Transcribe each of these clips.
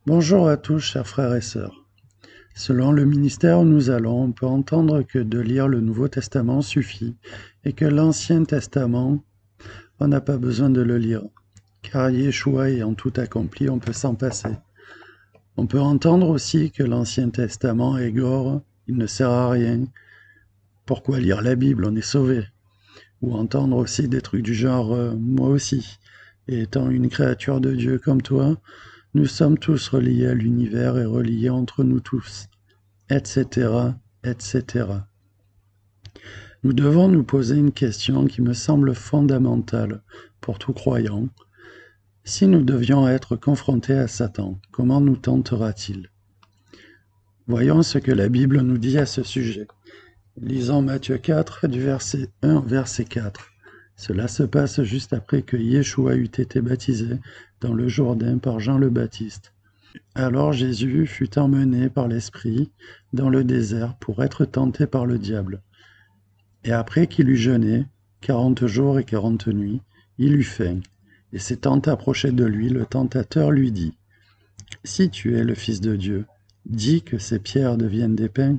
Bonjour à tous, chers frères et sœurs. Selon le ministère où nous allons, on peut entendre que de lire le Nouveau Testament suffit et que l'Ancien Testament, on n'a pas besoin de le lire, car Yeshua ayant tout accompli, on peut s'en passer. On peut entendre aussi que l'Ancien Testament est gore, il ne sert à rien. Pourquoi lire la Bible? On est sauvé. Ou entendre aussi des trucs du genre moi aussi, et étant une créature de Dieu comme toi, nous sommes tous reliés à l'univers et reliés entre nous tous, etc., etc. Nous devons nous poser une question qui me semble fondamentale pour tout croyant. Si nous devions être confrontés à Satan, comment nous tentera-t-il? Voyons ce que la Bible nous dit à ce sujet. Lisons Matthieu 4, du verset 1 au verset 4. Cela se passe juste après que Yeshua eut été baptisé dans le Jourdain par Jean le Baptiste. Alors Jésus fut emmené par l'Esprit dans le désert pour être tenté par le diable. Et après qu'il eut jeûné 40 jours et 40 nuits, il eut faim. Et s'étant approché de lui, le tentateur lui dit, Si tu es le Fils de Dieu, dis que ces pierres deviennent des pains.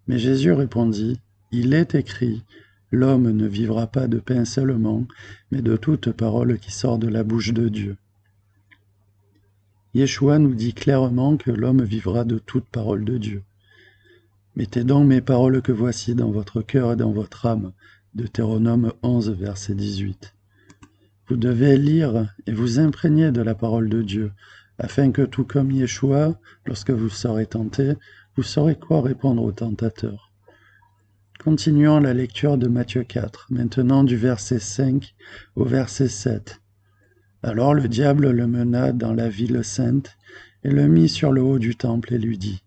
Mais Jésus répondit, Il est écrit, L'homme ne vivra pas de pain seulement, mais de toute parole qui sort de la bouche de Dieu. Yeshua nous dit clairement que l'homme vivra de toute parole de Dieu. Mettez donc mes paroles que voici dans votre cœur et dans votre âme. Deutéronome 11, verset 18. Vous devez lire et vous imprégner de la parole de Dieu, afin que tout comme Yeshua, lorsque vous serez tenté, vous saurez quoi répondre au tentateur. Continuons la lecture de Matthieu 4, maintenant du verset 5 au verset 7. Alors le diable le mena dans la ville sainte et le mit sur le haut du temple et lui dit,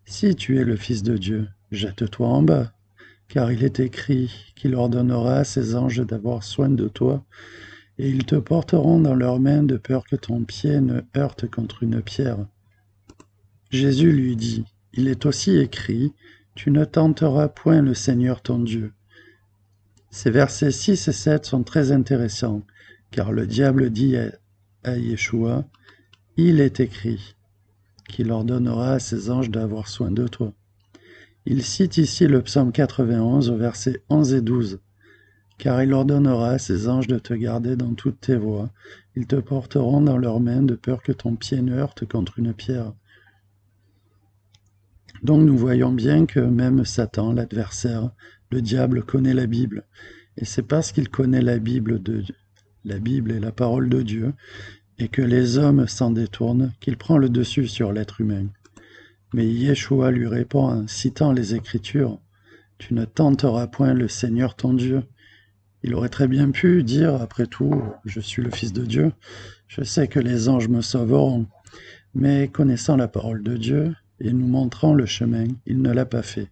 Si tu es le Fils de Dieu, jette-toi en bas, car il est écrit qu'il ordonnera à ses anges d'avoir soin de toi, et ils te porteront dans leurs mains de peur que ton pied ne heurte contre une pierre. Jésus lui dit, Il est aussi écrit, Tu ne tenteras point le Seigneur ton Dieu. Ces versets 6 et 7 sont très intéressants, car le diable dit à Yeshua, Il est écrit qu'il ordonnera à ses anges d'avoir soin de toi. Il cite ici le psaume 91 au verset 11 et 12. Car il ordonnera à ses anges de te garder dans toutes tes voies. Ils te porteront dans leurs mains de peur que ton pied ne heurte contre une pierre. Donc nous voyons bien que même Satan, l'adversaire, le diable, connaît la Bible. Et c'est parce qu'il connaît la Bible et la parole de Dieu, et que les hommes s'en détournent, qu'il prend le dessus sur l'être humain. Mais Yeshua lui répond en citant les Écritures, « Tu ne tenteras point le Seigneur ton Dieu ». Il aurait très bien pu dire, après tout, « Je suis le Fils de Dieu, je sais que les anges me sauveront ». Mais connaissant la parole de Dieu et nous montrant le chemin, il ne l'a pas fait.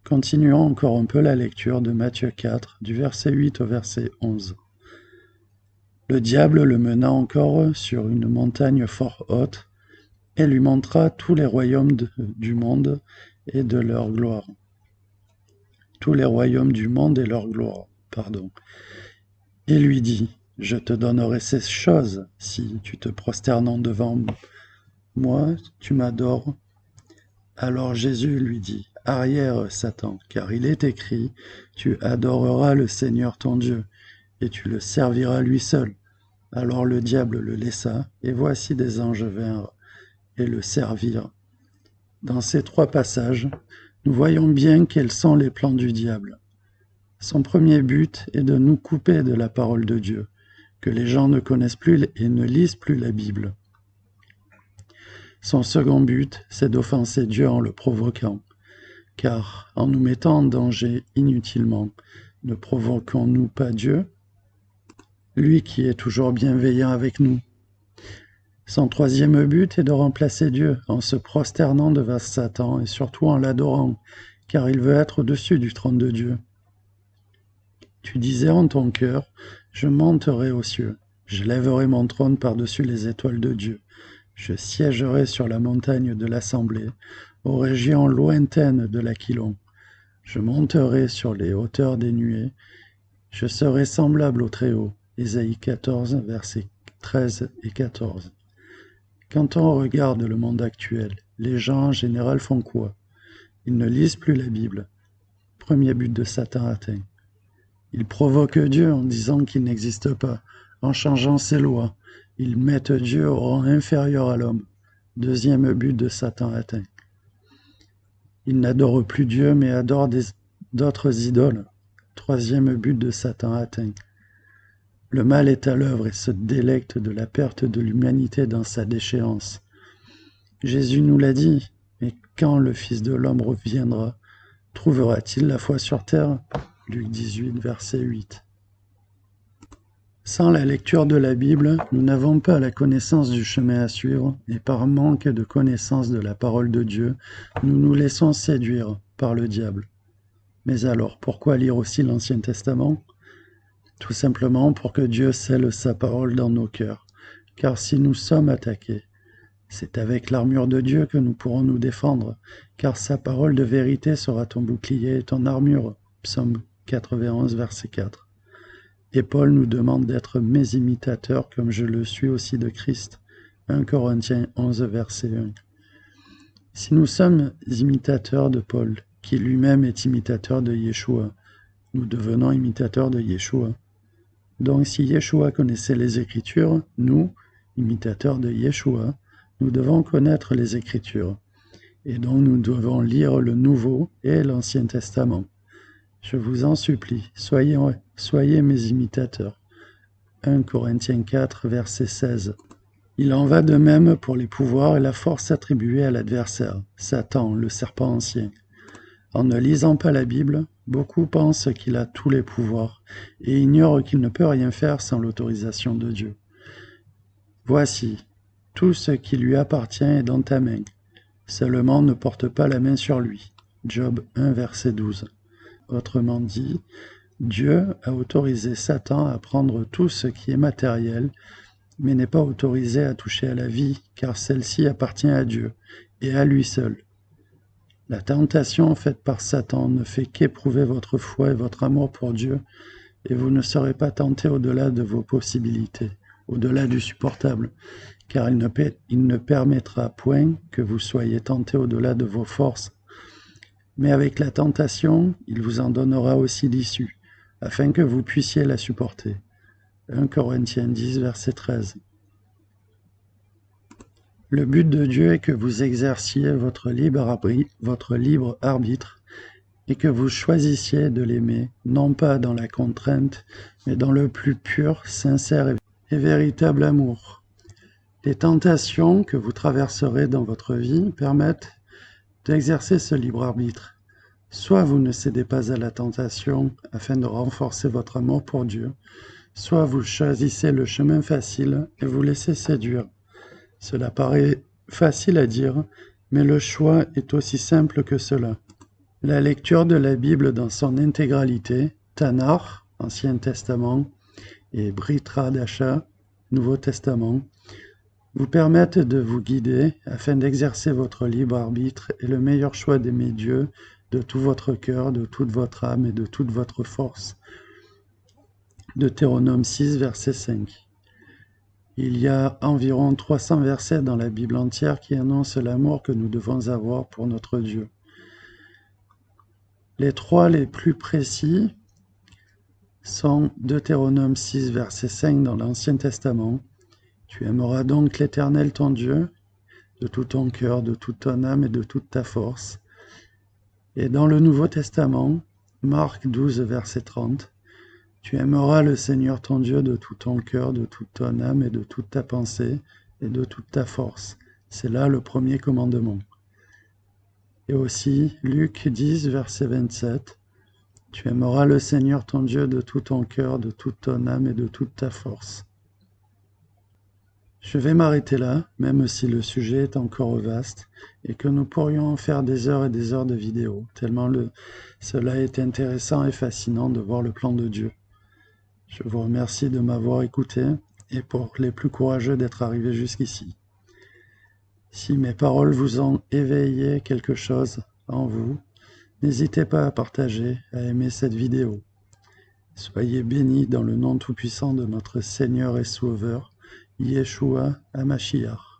Continuons encore un peu la lecture de Matthieu 4, du verset 8 au verset 11. Le diable le mena encore sur une montagne fort haute, et lui montra tous les royaumes du monde et de leur gloire. Tous les royaumes du monde et leur gloire, et lui dit, Je te donnerai ces choses, si tu te prosternant devant moi, tu m'adores. Alors Jésus lui dit, Arrière, Satan, car il est écrit, Tu adoreras le Seigneur ton Dieu, et tu le serviras lui seul. Alors le diable le laissa, et voici des anges vinrent et le servirent. Dans ces trois passages, nous voyons bien quels sont les plans du diable. Son premier but est de nous couper de la parole de Dieu, que les gens ne connaissent plus et ne lisent plus la Bible. Son second but, c'est d'offenser Dieu en le provoquant, car en nous mettant en danger inutilement, ne provoquons-nous pas Dieu, lui qui est toujours bienveillant avec nous? Son troisième but est de remplacer Dieu en se prosternant devant Satan et surtout en l'adorant, car il veut être au-dessus du trône de Dieu. Tu disais en ton cœur, je monterai aux cieux, je lèverai mon trône par-dessus les étoiles de Dieu, je siégerai sur la montagne de l'assemblée, aux régions lointaines de l'Aquilon. Je monterai sur les hauteurs des nuées, je serai semblable au Très-Haut. Ésaïe 14, versets 13 et 14. Quand on regarde le monde actuel, les gens en général font quoi? Ils ne lisent plus la Bible. Premier but de Satan atteint. Ils provoquent Dieu en disant qu'il n'existe pas, en changeant ses lois. Ils mettent Dieu au rang inférieur à l'homme. Deuxième but de Satan atteint. Ils n'adorent plus Dieu mais adorent d'autres idoles. Troisième but de Satan atteint. Le mal est à l'œuvre et se délecte de la perte de l'humanité dans sa déchéance. Jésus nous l'a dit, mais quand le Fils de l'homme reviendra, trouvera-t-il la foi sur terre? Luc 18, verset 8. Sans la lecture de la Bible, nous n'avons pas la connaissance du chemin à suivre, et par manque de connaissance de la parole de Dieu, nous nous laissons séduire par le diable. Mais alors, pourquoi lire aussi l'Ancien Testament? Tout simplement pour que Dieu scelle sa parole dans nos cœurs. Car si nous sommes attaqués, c'est avec l'armure de Dieu que nous pourrons nous défendre, car sa parole de vérité sera ton bouclier et ton armure. Psaume 91, verset 4. Et Paul nous demande d'être mes imitateurs comme je le suis aussi de Christ. 1 Corinthiens 11, verset 1. Si nous sommes imitateurs de Paul, qui lui-même est imitateur de Yeshua, nous devenons imitateurs de Yeshua. Donc si Yeshua connaissait les Écritures, nous, imitateurs de Yeshua, nous devons connaître les Écritures. Et donc nous devons lire le Nouveau et l'Ancien Testament. Je vous en supplie, soyez mes imitateurs. 1 Corinthiens 4, verset 16. Il en va de même pour les pouvoirs et la force attribuée à l'adversaire, Satan, le serpent ancien. En ne lisant pas la Bible, beaucoup pensent qu'il a tous les pouvoirs et ignorent qu'il ne peut rien faire sans l'autorisation de Dieu. Voici, tout ce qui lui appartient est dans ta main. Seulement ne porte pas la main sur lui. Job 1, verset 12. Autrement dit, Dieu a autorisé Satan à prendre tout ce qui est matériel, mais n'est pas autorisé à toucher à la vie, car celle-ci appartient à Dieu, et à lui seul. La tentation faite par Satan ne fait qu'éprouver votre foi et votre amour pour Dieu, et vous ne serez pas tentés au-delà de vos possibilités, au-delà du supportable, car il ne permettra point que vous soyez tentés au-delà de vos forces. Mais avec la tentation, il vous en donnera aussi l'issue, afin que vous puissiez la supporter. 1 Corinthiens 10, verset 13. Le but de Dieu est que vous exerciez votre libre arbitre et que vous choisissiez de l'aimer, non pas dans la contrainte, mais dans le plus pur, sincère et véritable amour. Les tentations que vous traverserez dans votre vie permettent d'exercer ce libre arbitre. Soit vous ne cédez pas à la tentation afin de renforcer votre amour pour Dieu, soit vous choisissez le chemin facile et vous laissez séduire. Cela paraît facile à dire, mais le choix est aussi simple que cela. La lecture de la Bible dans son intégralité, Tanakh, Ancien Testament, et Brit Hadasha, Nouveau Testament, vous permettent de vous guider afin d'exercer votre libre arbitre et le meilleur choix d'aimer Dieu de tout votre cœur, de toute votre âme et de toute votre force. Deutéronome 6, verset 5. Il y a environ 300 versets dans la Bible entière qui annoncent l'amour que nous devons avoir pour notre Dieu. Les trois les plus précis sont Deutéronome 6, verset 5 dans l'Ancien Testament. Tu aimeras donc l'Éternel ton Dieu de tout ton cœur, de toute ton âme et de toute ta force. Et dans le Nouveau Testament, Marc 12, verset 30, tu aimeras le Seigneur ton Dieu de tout ton cœur, de toute ton âme et de toute ta pensée et de toute ta force. C'est là le premier commandement. Et aussi, Luc 10, verset 27, tu aimeras le Seigneur ton Dieu de tout ton cœur, de toute ton âme et de toute ta force. Je vais m'arrêter là, même si le sujet est encore vaste et que nous pourrions en faire des heures et des heures de vidéos, tellement cela est intéressant et fascinant de voir le plan de Dieu. Je vous remercie de m'avoir écouté et pour les plus courageux d'être arrivés jusqu'ici. Si mes paroles vous ont éveillé quelque chose en vous, n'hésitez pas à partager, à aimer cette vidéo. Soyez bénis dans le nom tout-puissant de notre Seigneur et Sauveur, Yeshua HaMashiach.